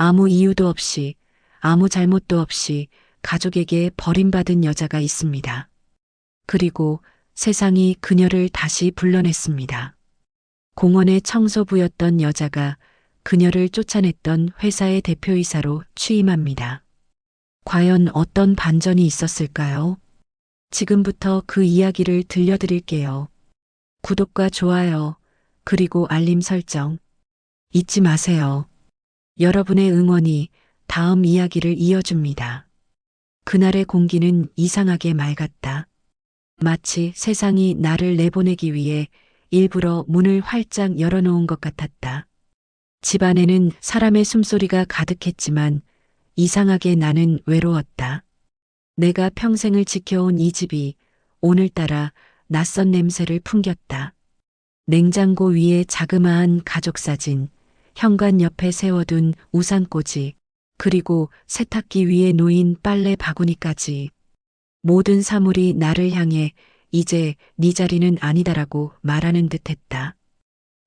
아무 이유도 없이, 아무 잘못도 없이 가족에게 버림받은 여자가 있습니다. 그리고 세상이 그녀를 다시 불러냈습니다. 공원의 청소부였던 여자가 그녀를 쫓아냈던 회사의 대표이사로 취임합니다. 과연 어떤 반전이 있었을까요? 지금부터 그 이야기를 들려드릴게요. 구독과 좋아요, 그리고 알림 설정 잊지 마세요. 여러분의 응원이 다음 이야기를 이어줍니다. 그날의 공기는 이상하게 맑았다. 마치 세상이 나를 내보내기 위해 일부러 문을 활짝 열어놓은 것 같았다. 집 안에는 사람의 숨소리가 가득했지만 이상하게 나는 외로웠다. 내가 평생을 지켜온 이 집이 오늘따라 낯선 냄새를 풍겼다. 냉장고 위에 자그마한 가족사진, 현관 옆에 세워둔 우산꽂이, 그리고 세탁기 위에 놓인 빨래 바구니까지. 모든 사물이 나를 향해 이제 네 자리는 아니다라고 말하는 듯했다.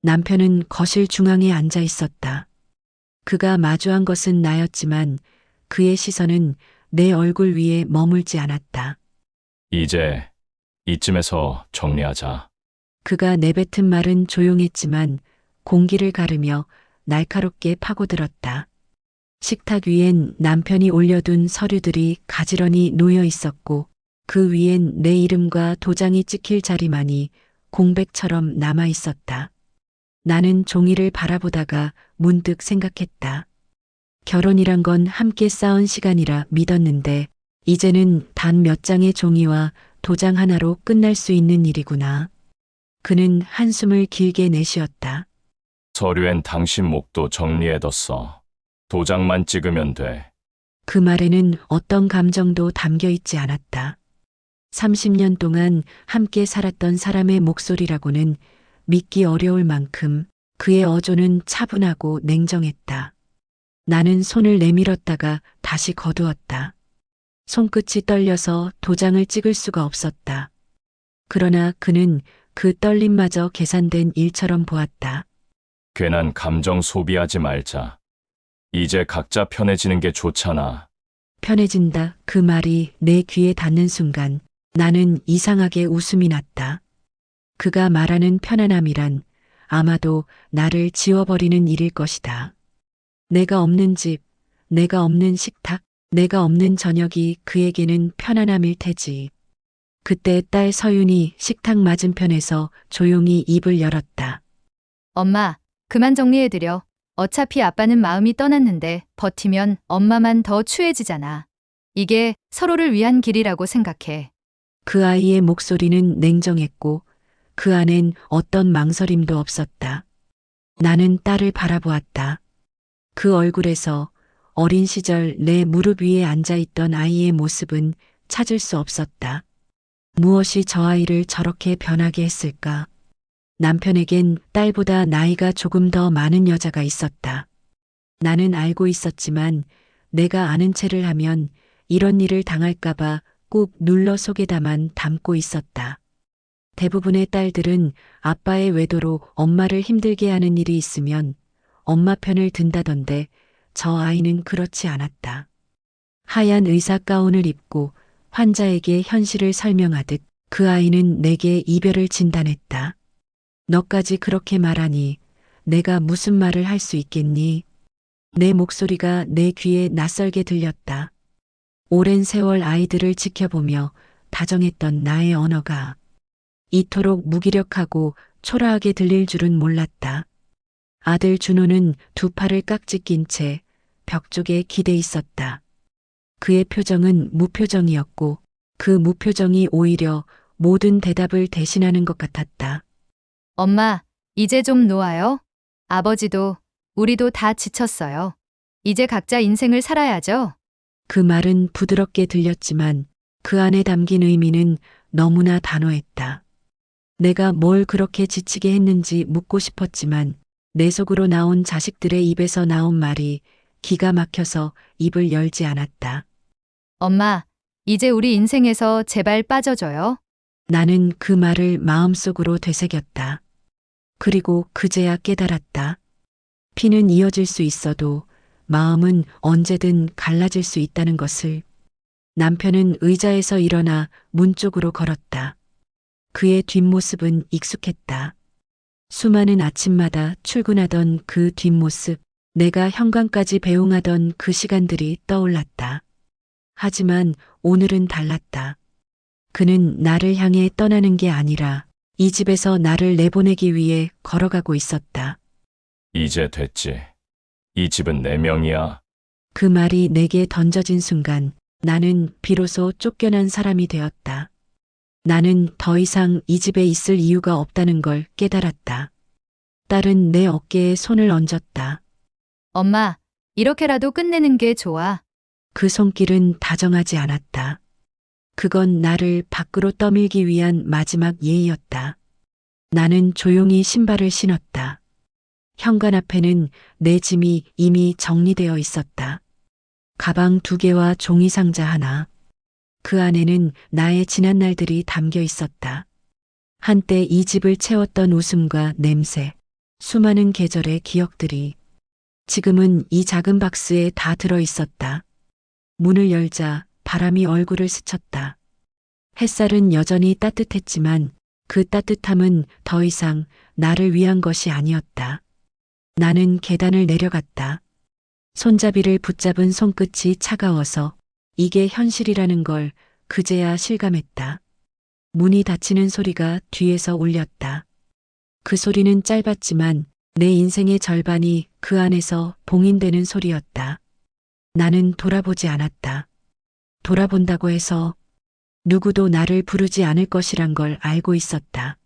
남편은 거실 중앙에 앉아 있었다. 그가 마주한 것은 나였지만 그의 시선은 내 얼굴 위에 머물지 않았다. 이제 이쯤에서 정리하자. 그가 내뱉은 말은 조용했지만 공기를 가르며 날카롭게 파고들었다. 식탁 위엔 남편이 올려둔 서류들이 가지런히 놓여 있었고 그 위엔 내 이름과 도장이 찍힐 자리만이 공백처럼 남아 있었다. 나는 종이를 바라보다가 문득 생각했다. 결혼이란 건 함께 쌓은 시간이라 믿었는데 이제는 단 몇 장의 종이와 도장 하나로 끝날 수 있는 일이구나. 그는 한숨을 길게 내쉬었다. 서류엔 당신 목도 정리해뒀어. 도장만 찍으면 돼. 그 말에는 어떤 감정도 담겨 있지 않았다. 30년 동안 함께 살았던 사람의 목소리라고는 믿기 어려울 만큼 그의 어조는 차분하고 냉정했다. 나는 손을 내밀었다가 다시 거두었다. 손끝이 떨려서 도장을 찍을 수가 없었다. 그러나 그는 그 떨림마저 계산된 일처럼 보았다. 괜한 감정 소비하지 말자. 이제 각자 편해지는 게 좋잖아. 편해진다. 그 말이 내 귀에 닿는 순간 나는 이상하게 웃음이 났다. 그가 말하는 편안함이란 아마도 나를 지워버리는 일일 것이다. 내가 없는 집, 내가 없는 식탁, 내가 없는 저녁이 그에게는 편안함일 테지. 그때 딸 서윤이 식탁 맞은편에서 조용히 입을 열었다. 엄마, 그만 정리해드려. 어차피 아빠는 마음이 떠났는데 버티면 엄마만 더 추해지잖아. 이게 서로를 위한 길이라고 생각해. 그 아이의 목소리는 냉정했고 그 안엔 어떤 망설임도 없었다. 나는 딸을 바라보았다. 그 얼굴에서 어린 시절 내 무릎 위에 앉아있던 아이의 모습은 찾을 수 없었다. 무엇이 저 아이를 저렇게 변하게 했을까? 남편에겐 딸보다 나이가 조금 더 많은 여자가 있었다. 나는 알고 있었지만 내가 아는 체를 하면 이런 일을 당할까봐 꾹 눌러 속에다만 담고 있었다. 대부분의 딸들은 아빠의 외도로 엄마를 힘들게 하는 일이 있으면 엄마 편을 든다던데 저 아이는 그렇지 않았다. 하얀 의사 가운을 입고 환자에게 현실을 설명하듯 그 아이는 내게 이별을 진단했다. 너까지 그렇게 말하니 내가 무슨 말을 할 수 있겠니? 내 목소리가 내 귀에 낯설게 들렸다. 오랜 세월 아이들을 지켜보며 다정했던 나의 언어가 이토록 무기력하고 초라하게 들릴 줄은 몰랐다. 아들 준호는 두 팔을 깍지 낀 채 벽 쪽에 기대 있었다. 그의 표정은 무표정이었고 그 무표정이 오히려 모든 대답을 대신하는 것 같았다. 엄마, 이제 좀 놓아요. 아버지도, 우리도 다 지쳤어요. 이제 각자 인생을 살아야죠. 그 말은 부드럽게 들렸지만 그 안에 담긴 의미는 너무나 단호했다. 내가 뭘 그렇게 지치게 했는지 묻고 싶었지만 내 속으로 나온 자식들의 입에서 나온 말이 기가 막혀서 입을 열지 않았다. 엄마, 이제 우리 인생에서 제발 빠져줘요. 나는 그 말을 마음속으로 되새겼다. 그리고 그제야 깨달았다. 피는 이어질 수 있어도 마음은 언제든 갈라질 수 있다는 것을. 남편은 의자에서 일어나 문 쪽으로 걸었다. 그의 뒷모습은 익숙했다. 수많은 아침마다 출근하던 그 뒷모습, 내가 현관까지 배웅하던 그 시간들이 떠올랐다. 하지만 오늘은 달랐다. 그는 나를 향해 떠나는 게 아니라 이 집에서 나를 내보내기 위해 걸어가고 있었다. 이제 됐지. 이 집은 내 명이야. 그 말이 내게 던져진 순간 나는 비로소 쫓겨난 사람이 되었다. 나는 더 이상 이 집에 있을 이유가 없다는 걸 깨달았다. 딸은 내 어깨에 손을 얹었다. 엄마, 이렇게라도 끝내는 게 좋아. 그 손길은 다정하지 않았다. 그건 나를 밖으로 떠밀기 위한 마지막 예의였다. 나는 조용히 신발을 신었다. 현관 앞에는 내 짐이 이미 정리되어 있었다. 가방 2개와 종이 상자 하나. 그 안에는 나의 지난 날들이 담겨 있었다. 한때 이 집을 채웠던 웃음과 냄새, 수많은 계절의 기억들이 지금은 이 작은 박스에 다 들어 있었다. 문을 열자 바람이 얼굴을 스쳤다. 햇살은 여전히 따뜻했지만 그 따뜻함은 더 이상 나를 위한 것이 아니었다. 나는 계단을 내려갔다. 손잡이를 붙잡은 손끝이 차가워서 이게 현실이라는 걸 그제야 실감했다. 문이 닫히는 소리가 뒤에서 울렸다. 그 소리는 짧았지만 내 인생의 절반이 그 안에서 봉인되는 소리였다. 나는 돌아보지 않았다. 돌아본다고 해서 누구도 나를 부르지 않을 것이란 걸 알고 있었다.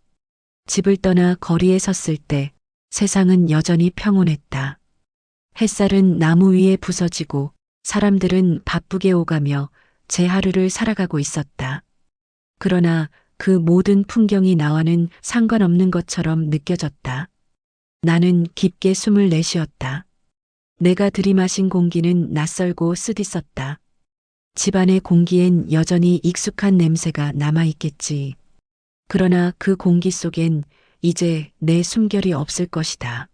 집을 떠나 거리에 섰을 때 세상은 여전히 평온했다. 햇살은 나무 위에 부서지고 사람들은 바쁘게 오가며 제 하루를 살아가고 있었다. 그러나 그 모든 풍경이 나와는 상관없는 것처럼 느껴졌다. 나는 깊게 숨을 내쉬었다. 내가 들이마신 공기는 낯설고 쓰디썼다. 집안의 공기엔 여전히 익숙한 냄새가 남아있겠지. 그러나 그 공기 속엔 이제 내 숨결이 없을 것이다.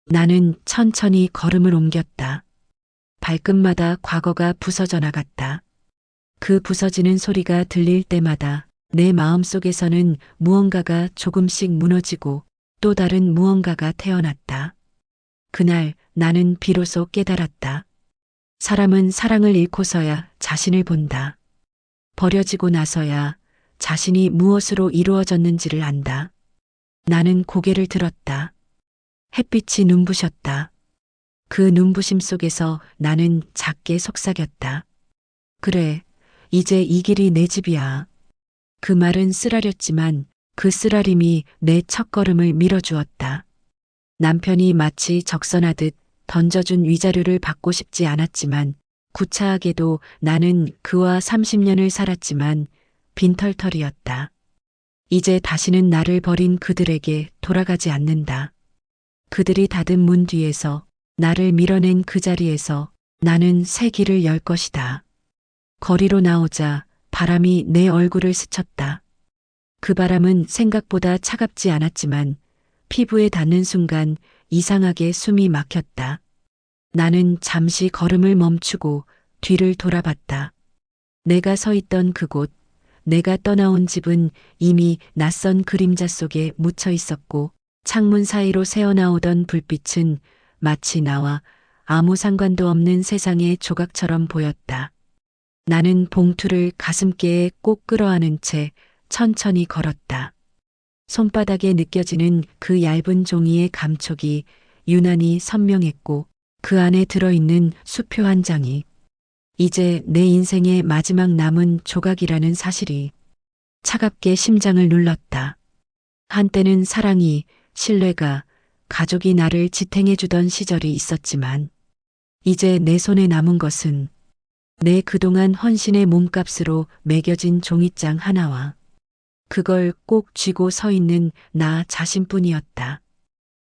나는 천천히 걸음을 옮겼다. 발끝마다 과거가 부서져 나갔다. 그 부서지는 소리가 들릴 때마다 내 마음속에서는 무언가가 조금씩 무너지고 또 다른 무언가가 태어났다. 그날 나는 비로소 깨달았다. 사람은 사랑을 잃고서야 자신을 본다. 버려지고 나서야 자신이 무엇으로 이루어졌는지를 안다. 나는 고개를 들었다. 햇빛이 눈부셨다. 그 눈부심 속에서 나는 작게 속삭였다. 그래, 이제 이 길이 내 집이야. 그 말은 쓰라렸지만 그 쓰라림이 내 첫걸음을 밀어주었다. 남편이 마치 적선하듯 던져준 위자료를 받고 싶지 않았지만 구차하게도 나는 그와 30년을 살았지만 빈털털이었다. 이제 다시는 나를 버린 그들에게 돌아가지 않는다. 그들이 닫은 문 뒤에서 나를 밀어낸 그 자리에서 나는 새 길을 열 것이다. 거리로 나오자 바람이 내 얼굴을 스쳤다. 그 바람은 생각보다 차갑지 않았지만 피부에 닿는 순간 이상하게 숨이 막혔다. 나는 잠시 걸음을 멈추고 뒤를 돌아봤다. 내가 서 있던 그곳, 내가 떠나온 집은 이미 낯선 그림자 속에 묻혀 있었고 창문 사이로 새어나오던 불빛은 마치 나와 아무 상관도 없는 세상의 조각처럼 보였다. 나는 봉투를 가슴께에 꼭 끌어안은 채 천천히 걸었다. 손바닥에 느껴지는 그 얇은 종이의 감촉이 유난히 선명했고 그 안에 들어있는 수표 한 장이 이제 내 인생의 마지막 남은 조각이라는 사실이 차갑게 심장을 눌렀다. 한때는 사랑이, 신뢰가, 가족이 나를 지탱해주던 시절이 있었지만 이제 내 손에 남은 것은 내 그동안 헌신의 몸값으로 매겨진 종이장 하나와 그걸 꼭 쥐고 서 있는 나 자신뿐이었다.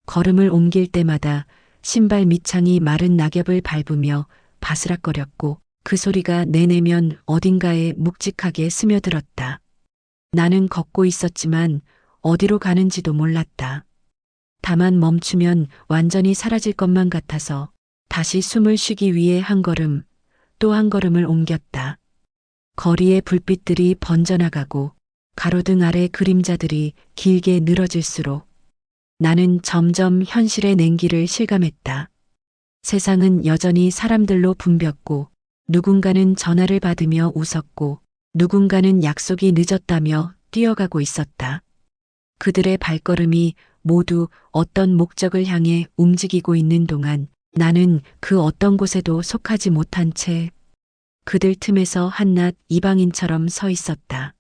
걸음을 옮길 때마다 신발 밑창이 마른 낙엽을 밟으며 바스락거렸고 그 소리가 내 내면 어딘가에 묵직하게 스며들었다. 나는 걷고 있었지만 어디로 가는지도 몰랐다. 다만 멈추면 완전히 사라질 것만 같아서 다시 숨을 쉬기 위해 한 걸음, 또 한 걸음을 옮겼다. 거리의 불빛들이 번져나가고 가로등 아래 그림자들이 길게 늘어질수록 나는 점점 현실의 냉기를 실감했다. 세상은 여전히 사람들로 붐볐고 누군가는 전화를 받으며 웃었고 누군가는 약속이 늦었다며 뛰어가고 있었다. 그들의 발걸음이 모두 어떤 목적을 향해 움직이고 있는 동안 나는 그 어떤 곳에도 속하지 못한 채 그들 틈에서 한낱 이방인처럼 서 있었다.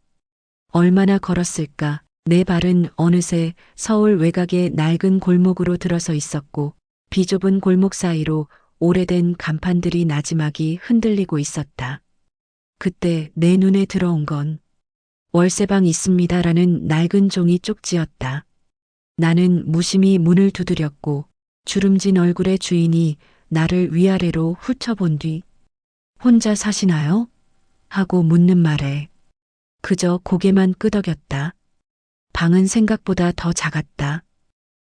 얼마나 걸었을까? 내 발은 어느새 서울 외곽의 낡은 골목으로 들어서 있었고 비좁은 골목 사이로 오래된 간판들이 나지막이 흔들리고 있었다. 그때 내 눈에 들어온 건 월세방 있습니다라는 낡은 종이 쪽지였다. 나는 무심히 문을 두드렸고 주름진 얼굴의 주인이 나를 위아래로 훑어본 뒤 혼자 사시나요? 하고 묻는 말에 그저 고개만 끄덕였다. 방은 생각보다 더 작았다.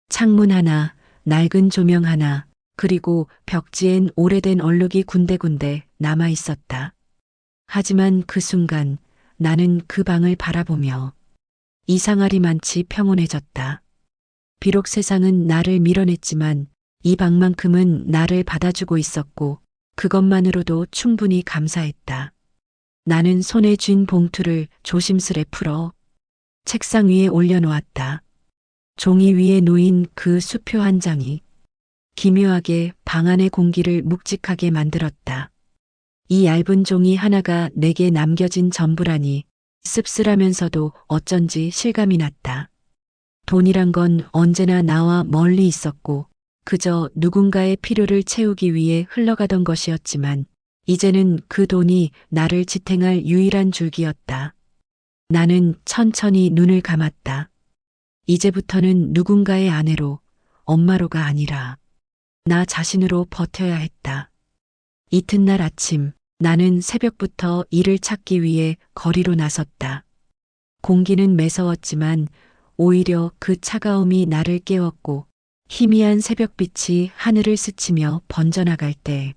창문 하나, 낡은 조명 하나, 그리고 벽지엔 오래된 얼룩이 군데군데 남아 있었다. 하지만 그 순간 나는 그 방을 바라보며 이상하리만치 평온해졌다. 비록 세상은 나를 밀어냈지만 이 방만큼은 나를 받아주고 있었고 그것만으로도 충분히 감사했다. 나는 손에 쥔 봉투를 조심스레 풀어 책상 위에 올려놓았다. 종이 위에 놓인 그 수표 한 장이 기묘하게 방 안의 공기를 묵직하게 만들었다. 이 얇은 종이 하나가 내게 남겨진 전부라니 씁쓸하면서도 어쩐지 실감이 났다. 돈이란 건 언제나 나와 멀리 있었고 그저 누군가의 필요를 채우기 위해 흘러가던 것이었지만 이제는 그 돈이 나를 지탱할 유일한 줄기였다. 나는 천천히 눈을 감았다. 이제부터는 누군가의 아내로, 엄마로가 아니라 나 자신으로 버텨야 했다. 이튿날 아침 나는 새벽부터 일을 찾기 위해 거리로 나섰다. 공기는 매서웠지만 오히려 그 차가움이 나를 깨웠고 희미한 새벽빛이 하늘을 스치며 번져나갈 때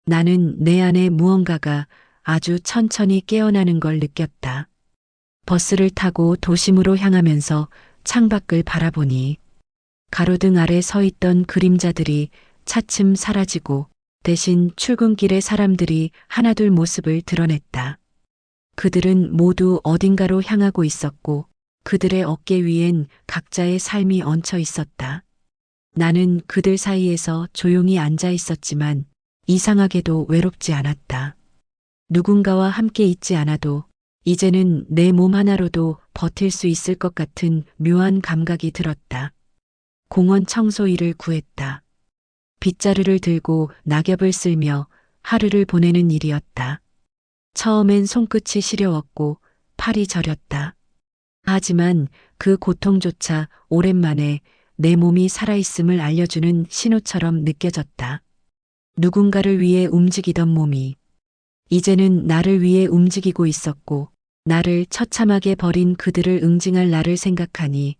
나는 내 안에 무언가가 아주 천천히 깨어나는 걸 느꼈다. 버스를 타고 도심으로 향하면서 창밖을 바라보니 가로등 아래 서 있던 그림자들이 차츰 사라지고 대신 출근길의 사람들이 하나둘 모습을 드러냈다. 그들은 모두 어딘가로 향하고 있었고 그들의 어깨 위엔 각자의 삶이 얹혀 있었다. 나는 그들 사이에서 조용히 앉아 있었지만 이상하게도 외롭지 않았다. 누군가와 함께 있지 않아도 이제는 내 몸 하나로도 버틸 수 있을 것 같은 묘한 감각이 들었다. 공원 청소 일을 구했다. 빗자루를 들고 낙엽을 쓸며 하루를 보내는 일이었다. 처음엔 손끝이 시려웠고 팔이 저렸다. 하지만 그 고통조차 오랜만에 내 몸이 살아있음을 알려주는 신호처럼 느껴졌다. 누군가를 위해 움직이던 몸이 이제는 나를 위해 움직이고 있었고 나를 처참하게 버린 그들을 응징할 나를 생각하니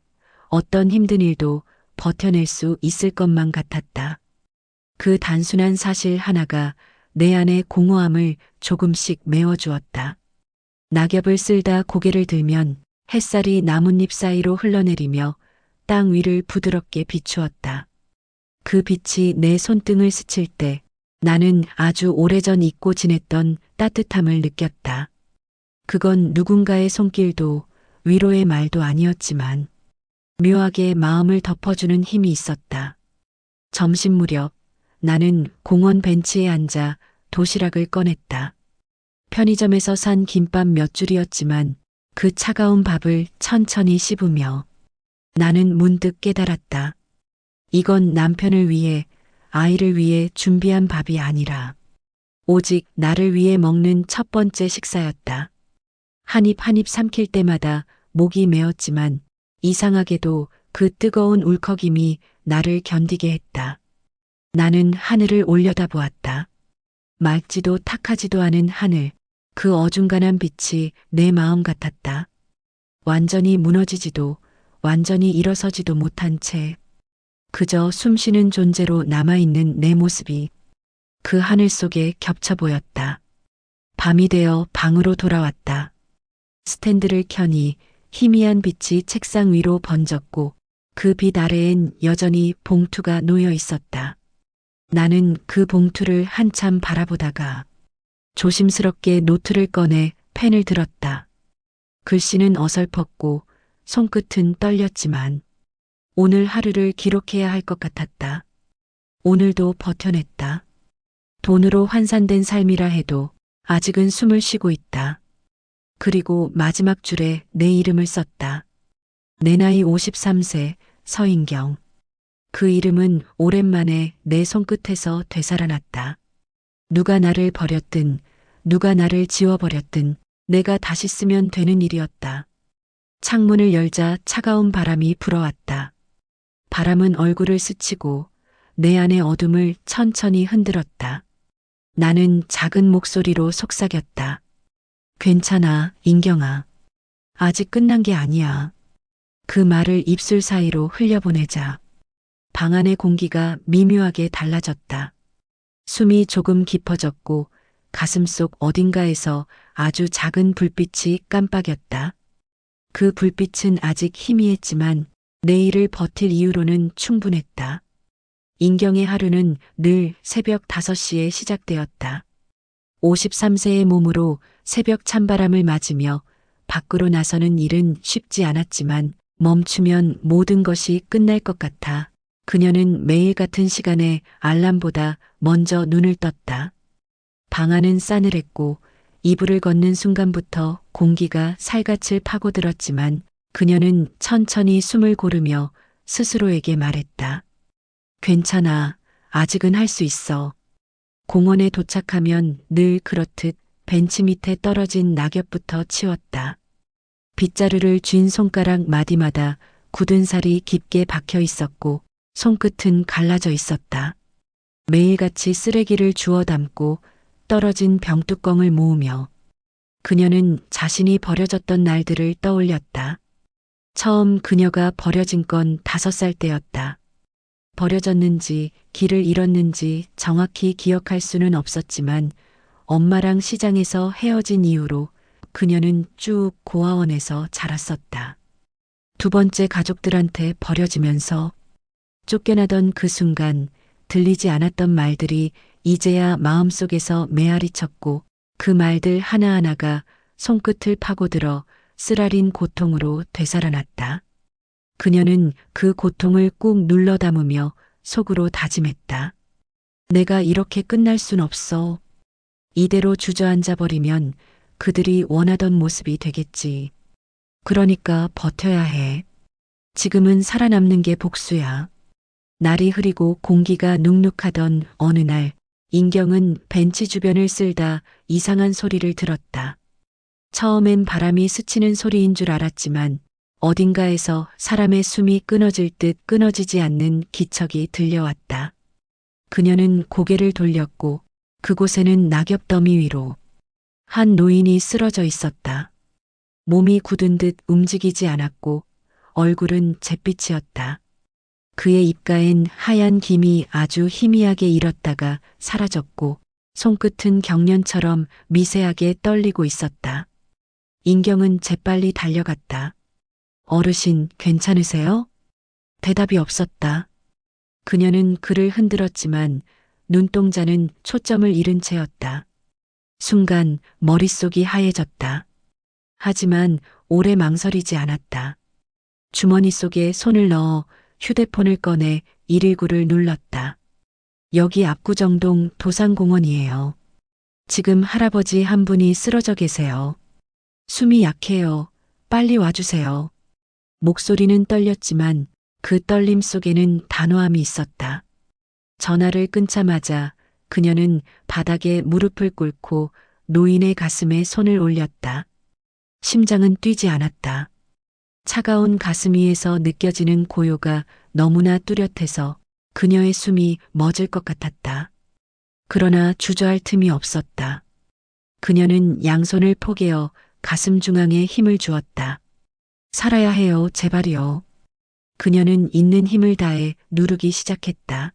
어떤 힘든 일도 버텨낼 수 있을 것만 같았다. 그 단순한 사실 하나가 내 안의 공허함을 조금씩 메워주었다. 낙엽을 쓸다 고개를 들면 햇살이 나뭇잎 사이로 흘러내리며 땅 위를 부드럽게 비추었다. 그 빛이 내 손등을 스칠 때 나는 아주 오래전 잊고 지냈던 따뜻함을 느꼈다. 그건 누군가의 손길도 위로의 말도 아니었지만 묘하게 마음을 덮어주는 힘이 있었다. 점심 무렵 나는 공원 벤치에 앉아 도시락을 꺼냈다. 편의점에서 산 김밥 몇 줄이었지만 그 차가운 밥을 천천히 씹으며 나는 문득 깨달았다. 이건 남편을 위해, 아이를 위해 준비한 밥이 아니라 오직 나를 위해 먹는 첫 번째 식사였다. 한 입 한 입 삼킬 때마다 목이 메었지만 이상하게도 그 뜨거운 울컥임이 나를 견디게 했다. 나는 하늘을 올려다보았다. 맑지도 탁하지도 않은 하늘, 그 어중간한 빛이 내 마음 같았다. 완전히 무너지지도 완전히 일어서지도 못한 채 그저 숨쉬는 존재로 남아있는 내 모습이 그 하늘 속에 겹쳐 보였다. 밤이 되어 방으로 돌아왔다. 스탠드를 켜니 희미한 빛이 책상 위로 번졌고 그 빛 아래엔 여전히 봉투가 놓여 있었다. 나는 그 봉투를 한참 바라보다가 조심스럽게 노트를 꺼내 펜을 들었다. 글씨는 어설펐고 손끝은 떨렸지만 오늘 하루를 기록해야 할 것 같았다. 오늘도 버텨냈다. 돈으로 환산된 삶이라 해도 아직은 숨을 쉬고 있다. 그리고 마지막 줄에 내 이름을 썼다. 내 나이 53세 서인경. 그 이름은 오랜만에 내 손끝에서 되살아났다. 누가 나를 버렸든 누가 나를 지워버렸든 내가 다시 쓰면 되는 일이었다. 창문을 열자 차가운 바람이 불어왔다. 바람은 얼굴을 스치고 내 안의 어둠을 천천히 흔들었다. 나는 작은 목소리로 속삭였다. 괜찮아, 인경아. 아직 끝난 게 아니야. 그 말을 입술 사이로 흘려보내자 방 안의 공기가 미묘하게 달라졌다. 숨이 조금 깊어졌고 가슴속 어딘가에서 아주 작은 불빛이 깜빡였다. 그 불빛은 아직 희미했지만 내일을 버틸 이유로는 충분했다. 인경의 하루는 늘 새벽 5시에 시작되었다. 53세의 몸으로 새벽 찬바람을 맞으며 밖으로 나서는 일은 쉽지 않았지만 멈추면 모든 것이 끝날 것 같아 그녀는 매일 같은 시간에 알람보다 먼저 눈을 떴다. 방 안은 싸늘했고 이불을 걷는 순간부터 공기가 살갗을 파고들었지만 그녀는 천천히 숨을 고르며 스스로에게 말했다. 괜찮아. 아직은 할 수 있어. 공원에 도착하면 늘 그렇듯 벤치 밑에 떨어진 낙엽부터 치웠다. 빗자루를 쥔 손가락 마디마다 굳은 살이 깊게 박혀 있었고 손끝은 갈라져 있었다. 매일같이 쓰레기를 주워 담고 떨어진 병뚜껑을 모으며 그녀는 자신이 버려졌던 날들을 떠올렸다. 처음 그녀가 버려진 건 5살 때였다. 버려졌는지 길을 잃었는지 정확히 기억할 수는 없었지만 엄마랑 시장에서 헤어진 이후로 그녀는 쭉 고아원에서 자랐었다. 두 번째 가족들한테 버려지면서 쫓겨나던 그 순간 들리지 않았던 말들이 이제야 마음속에서 메아리 쳤고 그 말들 하나하나가 손끝을 파고들어 쓰라린 고통으로 되살아났다. 그녀는 그 고통을 꾹 눌러 담으며 속으로 다짐했다. 내가 이렇게 끝날 순 없어. 이대로 주저앉아 버리면 그들이 원하던 모습이 되겠지. 그러니까 버텨야 해. 지금은 살아남는 게 복수야. 날이 흐리고 공기가 눅눅하던 어느 날 인경은 벤치 주변을 쓸다 이상한 소리를 들었다. 처음엔 바람이 스치는 소리인 줄 알았지만 어딘가에서 사람의 숨이 끊어질 듯 끊어지지 않는 기척이 들려왔다. 그녀는 고개를 돌렸고 그곳에는 낙엽 더미 위로 한 노인이 쓰러져 있었다. 몸이 굳은 듯 움직이지 않았고 얼굴은 잿빛이었다. 그의 입가엔 하얀 김이 아주 희미하게 일었다가 사라졌고 손끝은 경련처럼 미세하게 떨리고 있었다. 인경은 재빨리 달려갔다. 어르신, 괜찮으세요? 대답이 없었다. 그녀는 그를 흔들었지만 눈동자는 초점을 잃은 채였다. 순간 머릿속이 하얘졌다. 하지만 오래 망설이지 않았다. 주머니 속에 손을 넣어 휴대폰을 꺼내 119를 눌렀다. 여기 압구정동 도산공원이에요. 지금 할아버지 한 분이 쓰러져 계세요. 숨이 약해요. 빨리 와주세요. 목소리는 떨렸지만 그 떨림 속에는 단호함이 있었다. 전화를 끊자마자 그녀는 바닥에 무릎을 꿇고 노인의 가슴에 손을 올렸다. 심장은 뛰지 않았다. 차가운 가슴 위에서 느껴지는 고요가 너무나 뚜렷해서 그녀의 숨이 멎을 것 같았다. 그러나 주저할 틈이 없었다. 그녀는 양손을 포개어 가슴 중앙에 힘을 주었다. 살아야 해요, 제발요. 그녀는 있는 힘을 다해 누르기 시작했다.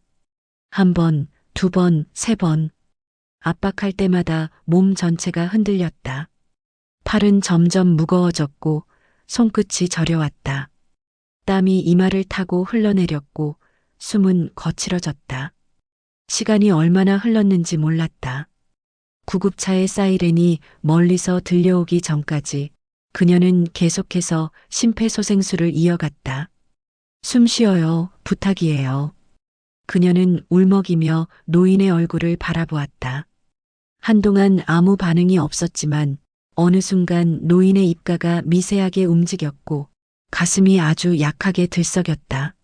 1번, 2번, 3번, 압박할 때마다 몸 전체가 흔들렸다. 팔은 점점 무거워졌고 손끝이 저려왔다. 땀이 이마를 타고 흘러내렸고 숨은 거칠어졌다. 시간이 얼마나 흘렀는지 몰랐다. 구급차의 사이렌이 멀리서 들려오기 전까지 그녀는 계속해서 심폐소생술을 이어갔다. 숨 쉬어요. 부탁이에요. 그녀는 울먹이며 노인의 얼굴을 바라보았다. 한동안 아무 반응이 없었지만 어느 순간 노인의 입가가 미세하게 움직였고 가슴이 아주 약하게 들썩였다.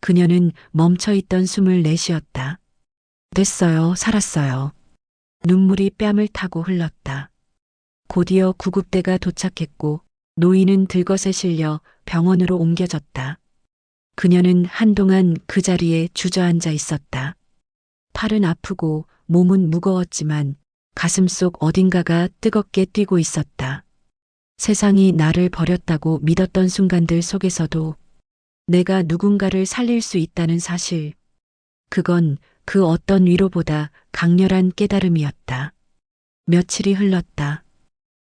그녀는 멈춰있던 숨을 내쉬었다. 됐어요. 살았어요. 눈물이 뺨을 타고 흘렀다. 곧이어 구급대가 도착했고 노인은 들것에 실려 병원으로 옮겨졌다. 그녀는 한동안 그 자리에 주저앉아 있었다. 팔은 아프고 몸은 무거웠지만 가슴속 어딘가가 뜨겁게 뛰고 있었다. 세상이 나를 버렸다고 믿었던 순간들 속에서도 내가 누군가를 살릴 수 있다는 사실, 그건 그 어떤 위로보다 강렬한 깨달음이었다. 며칠이 흘렀다.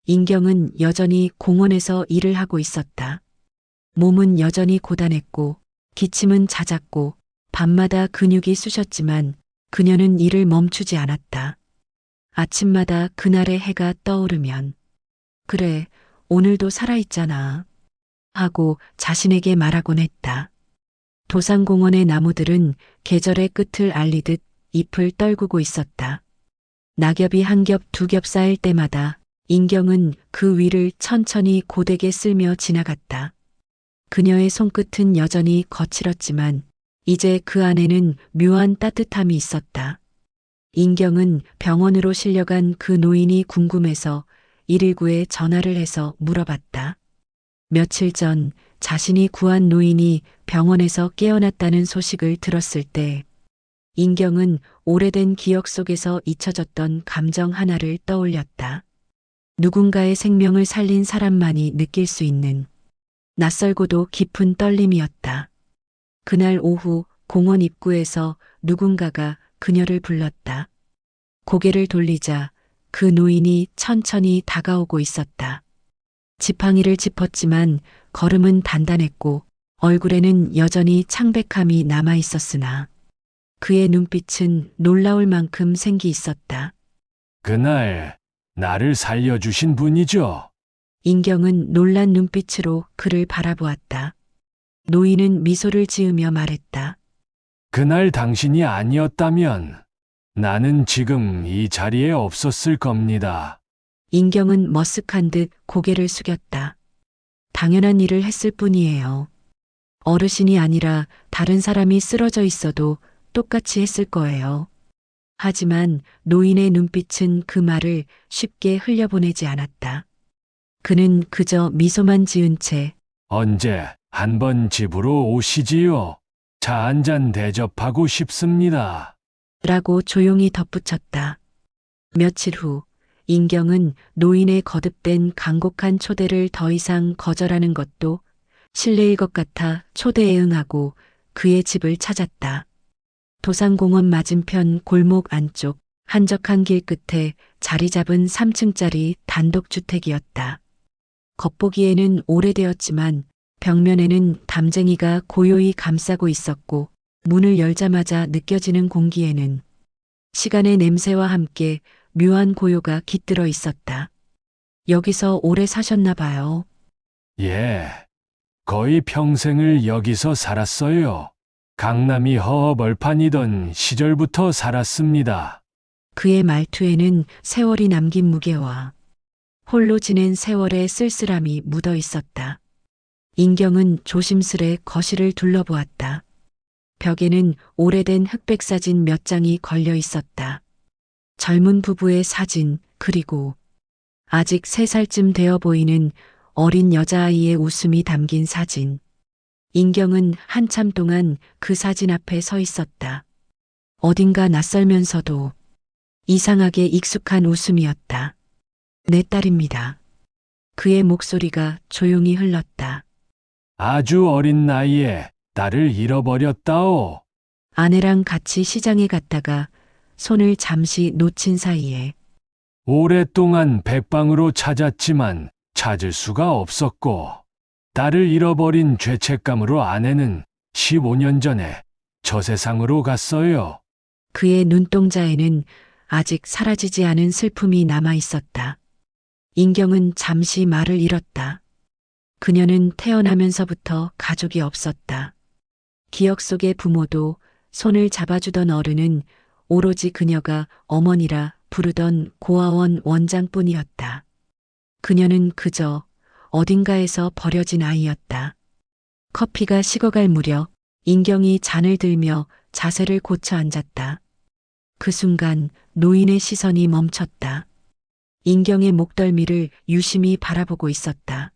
인경은 여전히 공원에서 일을 하고 있었다. 몸은 여전히 고단했고 기침은 잦았고 밤마다 근육이 쑤셨지만 그녀는 일을 멈추지 않았다. 아침마다 그날의 해가 떠오르면 그래, 오늘도 살아있잖아 하고 자신에게 말하곤 했다. 도산공원의 나무들은 계절의 끝을 알리듯 잎을 떨구고 있었다. 낙엽이 한 겹 두 겹 쌓일 때마다 인경은 그 위를 천천히 고되게 쓸며 지나갔다. 그녀의 손끝은 여전히 거칠었지만 이제 그 안에는 묘한 따뜻함이 있었다. 인경은 병원으로 실려간 그 노인이 궁금해서 119에 전화를 해서 물어봤다. 며칠 전 자신이 구한 노인이 병원에서 깨어났다는 소식을 들었을 때 인경은 오래된 기억 속에서 잊혀졌던 감정 하나를 떠올렸다. 누군가의 생명을 살린 사람만이 느낄 수 있는 낯설고도 깊은 떨림이었다. 그날 오후 공원 입구에서 누군가가 그녀를 불렀다. 고개를 돌리자 그 노인이 천천히 다가오고 있었다. 지팡이를 짚었지만 걸음은 단단했고 얼굴에는 여전히 창백함이 남아 있었으나 그의 눈빛은 놀라울 만큼 생기 있었다. 그날 나를 살려주신 분이죠? 인경은 놀란 눈빛으로 그를 바라보았다. 노인은 미소를 지으며 말했다. 그날 당신이 아니었다면 나는 지금 이 자리에 없었을 겁니다. 인경은 머쓱한 듯 고개를 숙였다. 당연한 일을 했을 뿐이에요. 어르신이 아니라 다른 사람이 쓰러져 있어도 똑같이 했을 거예요. 하지만 노인의 눈빛은 그 말을 쉽게 흘려보내지 않았다. 그는 그저 미소만 지은 채 언제 한번 집으로 오시지요? 차 한 잔 대접하고 싶습니다. 라고 조용히 덧붙였다. 며칠 후 인경은 노인의 거듭된 간곡한 초대를 더 이상 거절하는 것도 실례일 것 같아 초대에 응하고 그의 집을 찾았다. 도산공원 맞은편 골목 안쪽 한적한 길 끝에 자리 잡은 3층짜리 단독주택이었다. 겉보기에는 오래되었지만 벽면에는 담쟁이가 고요히 감싸고 있었고 문을 열자마자 느껴지는 공기에는 시간의 냄새와 함께 묘한 고요가 깃들어 있었다. 여기서 오래 사셨나 봐요. 예, 거의 평생을 여기서 살았어요. 강남이 허허벌판이던 시절부터 살았습니다. 그의 말투에는 세월이 남긴 무게와 홀로 지낸 세월의 쓸쓸함이 묻어 있었다. 인경은 조심스레 거실을 둘러보았다. 벽에는 오래된 흑백 사진 몇 장이 걸려 있었다. 젊은 부부의 사진, 그리고 아직 3살쯤 되어 보이는 어린 여자아이의 웃음이 담긴 사진. 인경은 한참 동안 그 사진 앞에 서 있었다. 어딘가 낯설면서도 이상하게 익숙한 웃음이었다. 내 딸입니다. 그의 목소리가 조용히 흘렀다. 아주 어린 나이에 딸을 잃어버렸다오. 아내랑 같이 시장에 갔다가 손을 잠시 놓친 사이에 오랫동안 백방으로 찾았지만 찾을 수가 없었고, 딸을 잃어버린 죄책감으로 아내는 15년 전에 저 세상으로 갔어요. 그의 눈동자에는 아직 사라지지 않은 슬픔이 남아 있었다. 인경은 잠시 말을 잃었다. 그녀는 태어나면서부터 가족이 없었다. 기억 속의 부모도 손을 잡아주던 어른은 오로지 그녀가 어머니라 부르던 고아원 원장뿐이었다. 그녀는 그저 어딘가에서 버려진 아이였다. 커피가 식어갈 무렵 인경이 잔을 들며 자세를 고쳐 앉았다. 그 순간 노인의 시선이 멈췄다. 인경의 목덜미를 유심히 바라보고 있었다.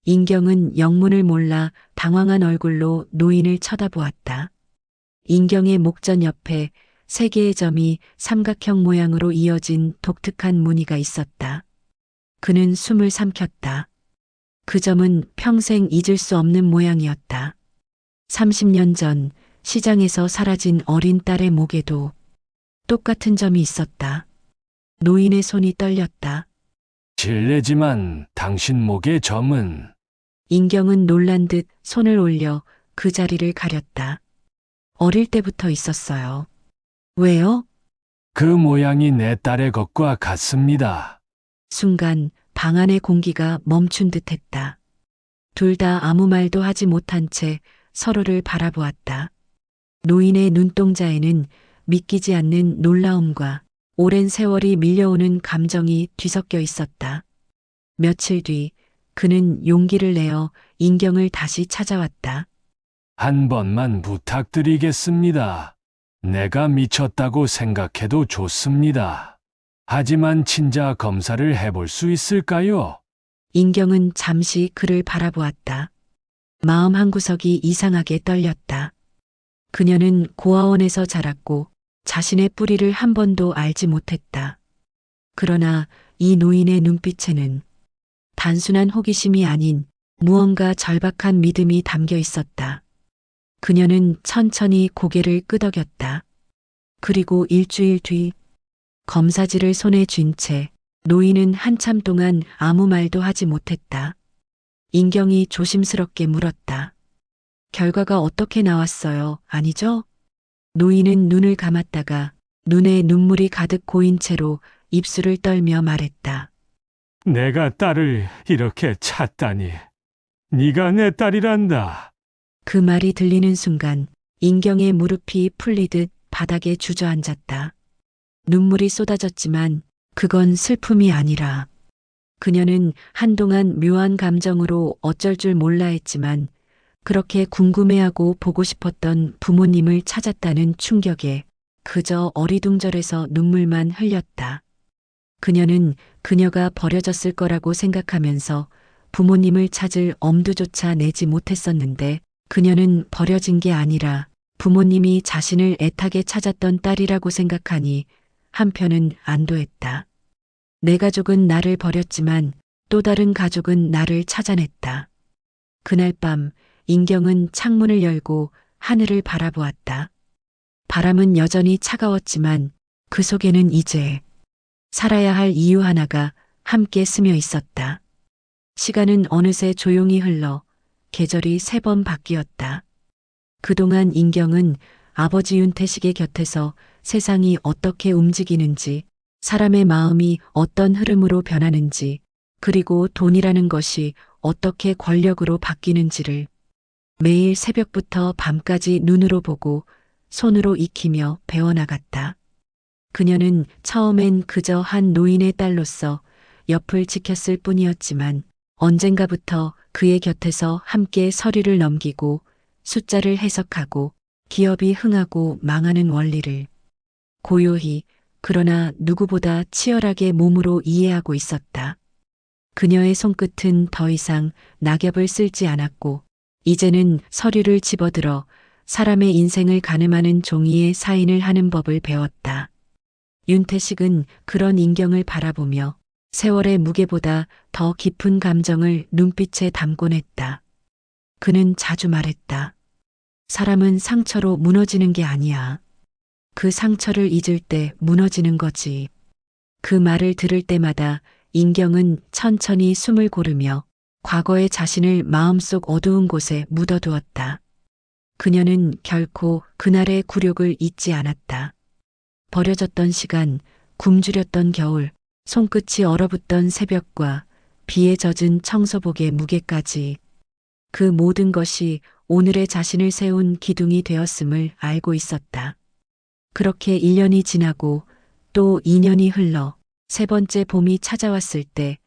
인경은 영문을 몰라 당황한 얼굴로 노인을 쳐다보았다. 인경의 목전 옆에 세 개의 점이 삼각형 모양으로 이어진 독특한 무늬가 있었다. 그는 숨을 삼켰다. 그 점은 평생 잊을 수 없는 모양이었다. 30년 전 시장에서 사라진 어린 딸의 목에도 똑같은 점이 있었다. 노인의 손이 떨렸다. 실례지만 당신 목의 점은 인경은 놀란 듯 손을 올려 그 자리를 가렸다. 어릴 때부터 있었어요. 왜요? 그 모양이 내 딸의 것과 같습니다. 순간 방 안의 공기가 멈춘 듯 했다. 둘 다 아무 말도 하지 못한 채 서로를 바라보았다. 노인의 눈동자에는 믿기지 않는 놀라움과 오랜 세월이 밀려오는 감정이 뒤섞여 있었다. 며칠 뒤 그는 용기를 내어 인경을 다시 찾아왔다. 한 번만 부탁드리겠습니다. 내가 미쳤다고 생각해도 좋습니다. 하지만 친자 검사를 해볼 수 있을까요? 인경은 잠시 그를 바라보았다. 마음 한구석이 이상하게 떨렸다. 그녀는 고아원에서 자랐고 자신의 뿌리를 한 번도 알지 못했다. 그러나 이 노인의 눈빛에는 단순한 호기심이 아닌 무언가 절박한 믿음이 담겨 있었다. 그녀는 천천히 고개를 끄덕였다. 그리고 일주일 뒤 검사지를 손에 쥔 채 노인은 한참 동안 아무 말도 하지 못했다. 인경이 조심스럽게 물었다. 결과가 어떻게 나왔어요? 아니죠? 노인은 눈을 감았다가 눈에 눈물이 가득 고인 채로 입술을 떨며 말했다. 내가 딸을 이렇게 찾다니. 네가 내 딸이란다. 그 말이 들리는 순간 인경의 무릎이 풀리듯 바닥에 주저앉았다. 눈물이 쏟아졌지만 그건 슬픔이 아니라 그녀는 한동안 묘한 감정으로 어쩔 줄 몰라 했지만 그렇게 궁금해하고 보고 싶었던 부모님을 찾았다는 충격에 그저 어리둥절해서 눈물만 흘렸다. 그녀는 그녀가 버려졌을 거라고 생각하면서 부모님을 찾을 엄두조차 내지 못했었는데 그녀는 버려진 게 아니라 부모님이 자신을 애타게 찾았던 딸이라고 생각하니 한편은 안도했다. 내 가족은 나를 버렸지만 또 다른 가족은 나를 찾아냈다. 그날 밤 인경은 창문을 열고 하늘을 바라보았다. 바람은 여전히 차가웠지만 그 속에는 이제 살아야 할 이유 하나가 함께 스며 있었다. 시간은 어느새 조용히 흘러 계절이 3번 바뀌었다. 그동안 인경은 아버지 윤태식의 곁에서 세상이 어떻게 움직이는지, 사람의 마음이 어떤 흐름으로 변하는지, 그리고 돈이라는 것이 어떻게 권력으로 바뀌는지를 매일 새벽부터 밤까지 눈으로 보고 손으로 익히며 배워나갔다. 그녀는 처음엔 그저 한 노인의 딸로서 옆을 지켰을 뿐이었지만 언젠가부터 그의 곁에서 함께 서류를 넘기고 숫자를 해석하고 기업이 흥하고 망하는 원리를 고요히 그러나 누구보다 치열하게 몸으로 이해하고 있었다. 그녀의 손끝은 더 이상 낙엽을 쓸지 않았고 이제는 서류를 집어들어 사람의 인생을 가늠하는 종이에 사인을 하는 법을 배웠다. 윤태식은 그런 인경을 바라보며 세월의 무게보다 더 깊은 감정을 눈빛에 담곤 했다. 그는 자주 말했다. 사람은 상처로 무너지는 게 아니야. 그 상처를 잊을 때 무너지는 거지. 그 말을 들을 때마다 인경은 천천히 숨을 고르며 과거의 자신을 마음속 어두운 곳에 묻어두었다. 그녀는 결코 그날의 굴욕을 잊지 않았다. 버려졌던 시간, 굶주렸던 겨울, 손끝이 얼어붙던 새벽과 비에 젖은 청소복의 무게까지 그 모든 것이 오늘의 자신을 세운 기둥이 되었음을 알고 있었다. 그렇게 1년이 지나고 또 2년이 흘러 세 번째 봄이 찾아왔을 때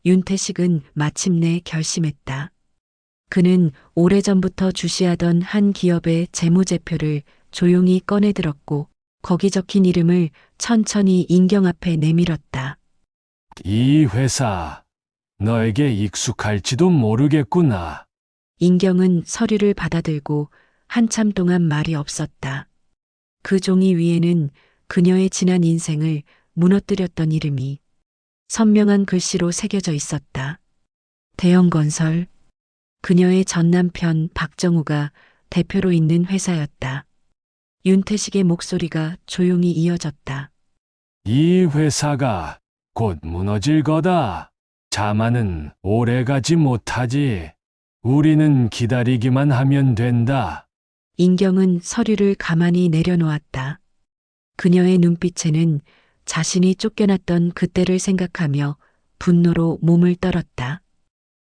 윤태식은 마침내 결심했다. 그는 오래전부터 주시하던 한 기업의 재무제표를 조용히 꺼내들었고 거기 적힌 이름을 천천히 인경 앞에 내밀었다. 이 회사, 너에게 익숙할지도 모르겠구나. 인경은 서류를 받아들고 한참 동안 말이 없었다. 그 종이 위에는 그녀의 지난 인생을 무너뜨렸던 이름이 선명한 글씨로 새겨져 있었다. 대형건설. 그녀의 전 남편 박정우가 대표로 있는 회사였다. 윤태식의 목소리가 조용히 이어졌다. 이 회사가 곧 무너질 거다. 자만은 오래 가지 못하지. 우리는 기다리기만 하면 된다. 인경은 서류를 가만히 내려놓았다. 그녀의 눈빛에는 자신이 쫓겨났던 그때를 생각하며 분노로 몸을 떨었다.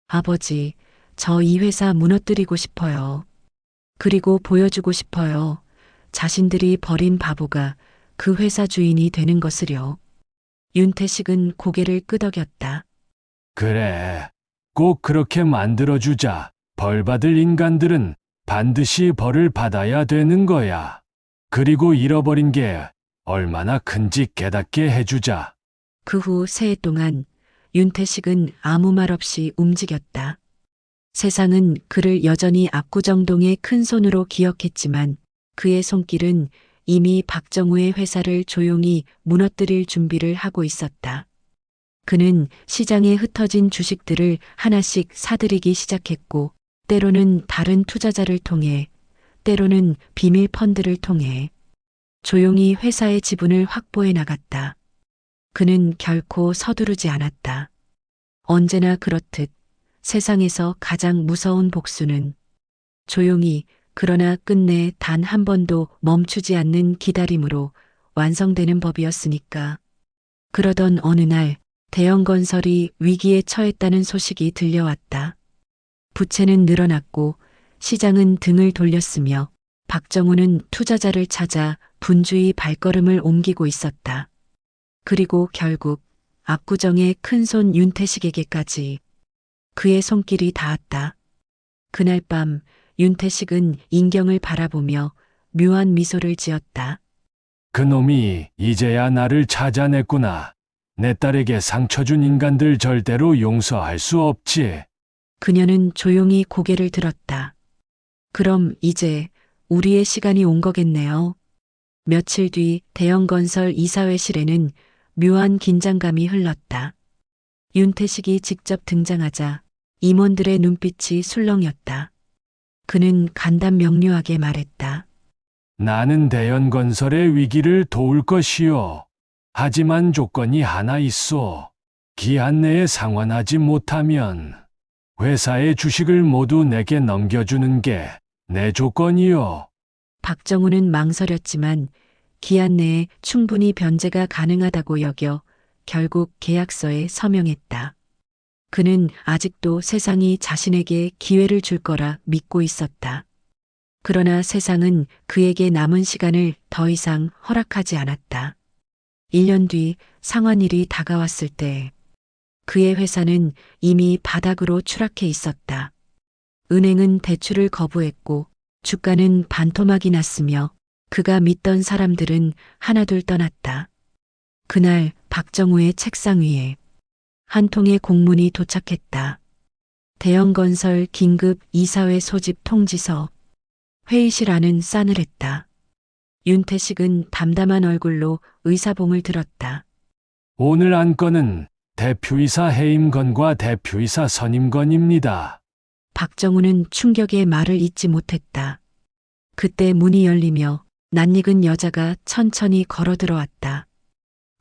아버지, 저 이 회사 무너뜨리고 싶어요. 그리고 보여주고 싶어요. 자신들이 버린 바보가 그 회사 주인이 되는 것을요. 윤태식은 고개를 끄덕였다. 그래, 꼭 그렇게 만들어주자. 벌받을 인간들은 반드시 벌을 받아야 되는 거야. 그리고 잃어버린 게 얼마나 큰지 깨닫게 해주자. 그 후 3해 동안 윤태식은 아무 말 없이 움직였다. 세상은 그를 여전히 압구정동의 큰 손으로 기억했지만 그의 손길은 이미 박정우의 회사를 조용히 무너뜨릴 준비를 하고 있었다. 그는 시장에 흩어진 주식들을 하나씩 사들이기 시작했고 때로는 다른 투자자를 통해 때로는 비밀 펀드를 통해 조용히 회사의 지분을 확보해 나갔다. 그는 결코 서두르지 않았다. 언제나 그렇듯 세상에서 가장 무서운 복수는 조용히 그러나 끝내 단 한 번도 멈추지 않는 기다림으로 완성되는 법이었으니까. 그러던 어느 날 대형 건설이 위기에 처했다는 소식이 들려왔다. 부채는 늘어났고 시장은 등을 돌렸으며 박정우는 투자자를 찾아 분주히 발걸음을 옮기고 있었다. 그리고 결국 압구정의 큰손 윤태식에게까지 그의 손길이 닿았다. 그날 밤 윤태식은 인경을 바라보며 묘한 미소를 지었다. 그놈이 이제야 나를 찾아냈구나. 내 딸에게 상처 준 인간들 절대로 용서할 수 없지. 그녀는 조용히 고개를 들었다. 그럼 이제 우리의 시간이 온 거겠네요. 며칠 뒤 대형건설 이사회실에는 묘한 긴장감이 흘렀다. 윤태식이 직접 등장하자 임원들의 눈빛이 술렁였다. 그는 간단 명료하게 말했다. 나는 대연건설의 위기를 도울 것이요. 하지만 조건이 하나 있어. 기한 내에 상환하지 못하면 회사의 주식을 모두 내게 넘겨주는 게 내 조건이요. 박정우는 망설였지만 기한 내에 충분히 변제가 가능하다고 여겨 결국 계약서에 서명했다. 그는 아직도 세상이 자신에게 기회를 줄 거라 믿고 있었다. 그러나 세상은 그에게 남은 시간을 더 이상 허락하지 않았다. 1년 뒤 상환일이 다가왔을 때 그의 회사는 이미 바닥으로 추락해 있었다. 은행은 대출을 거부했고 주가는 반토막이 났으며 그가 믿던 사람들은 하나둘 떠났다. 그날 박정우의 책상 위에 한 통의 공문이 도착했다. 대형건설 긴급 이사회 소집 통지서. 회의실 안은 싸늘했다. 윤태식은 담담한 얼굴로 의사봉을 들었다. 오늘 안건은 대표이사 해임건과 대표이사 선임건입니다. 박정우는 충격의 말을 잇지 못했다. 그때 문이 열리며 낯익은 여자가 천천히 걸어 들어왔다.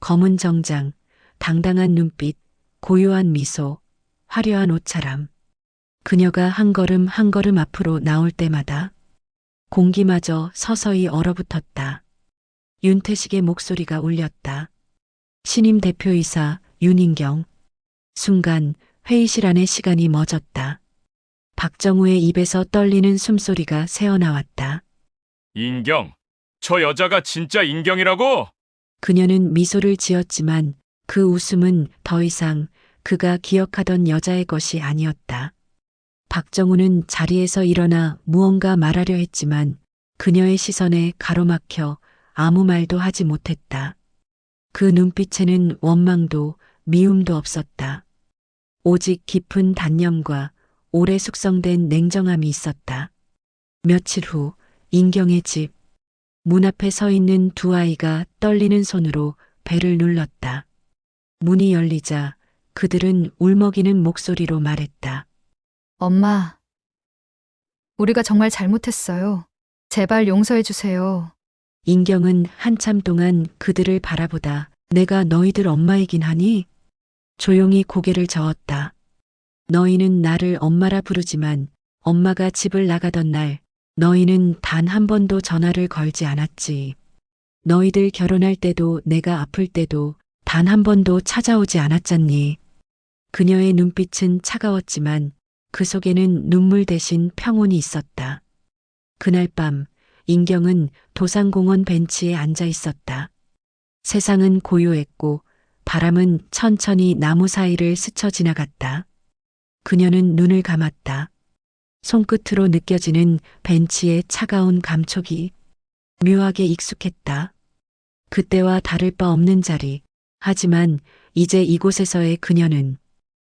검은 정장, 당당한 눈빛, 고요한 미소, 화려한 옷차람. 그녀가 한 걸음 한 걸음 앞으로 나올 때마다 공기마저 서서히 얼어붙었다. 윤태식의 목소리가 울렸다. 신임 대표이사 윤인경. 순간 회의실 안의 시간이 멎었다. 박정우의 입에서 떨리는 숨소리가 새어나왔다. 인경, 저 여자가 진짜 인경이라고? 그녀는 미소를 지었지만 그 웃음은 더 이상 그가 기억하던 여자의 것이 아니었다. 박정우는 자리에서 일어나 무언가 말하려 했지만 그녀의 시선에 가로막혀 아무 말도 하지 못했다. 그 눈빛에는 원망도 미움도 없었다. 오직 깊은 단념과 오래 숙성된 냉정함이 있었다. 며칠 후 인경의 집. 문 앞에 서 있는 두 아이가 떨리는 손으로 배를 눌렀다. 문이 열리자 그들은 울먹이는 목소리로 말했다. 엄마, 우리가 정말 잘못했어요. 제발 용서해 주세요. 인경은 한참 동안 그들을 바라보다 내가 너희들 엄마이긴 하니? 조용히 고개를 저었다. 너희는 나를 엄마라 부르지만 엄마가 집을 나가던 날 너희는 단 한 번도 전화를 걸지 않았지. 너희들 결혼할 때도 내가 아플 때도 단 한 번도 찾아오지 않았잖니. 그녀의 눈빛은 차가웠지만 그 속에는 눈물 대신 평온이 있었다. 그날 밤 인경은 도산공원 벤치에 앉아 있었다. 세상은 고요했고 바람은 천천히 나무 사이를 스쳐 지나갔다. 그녀는 눈을 감았다. 손끝으로 느껴지는 벤치의 차가운 감촉이 묘하게 익숙했다. 그때와 다를 바 없는 자리. 하지만 이제 이곳에서의 그녀는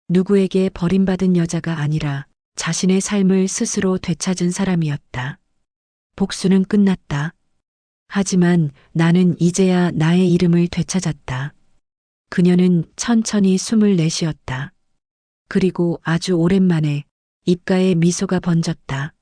누구에게 버림받은 여자가 아니라 자신의 삶을 스스로 되찾은 사람이었다. 복수는 끝났다. 하지만 나는 이제야 나의 이름을 되찾았다. 그녀는 천천히 숨을 내쉬었다. 그리고 아주 오랜만에 입가에 미소가 번졌다.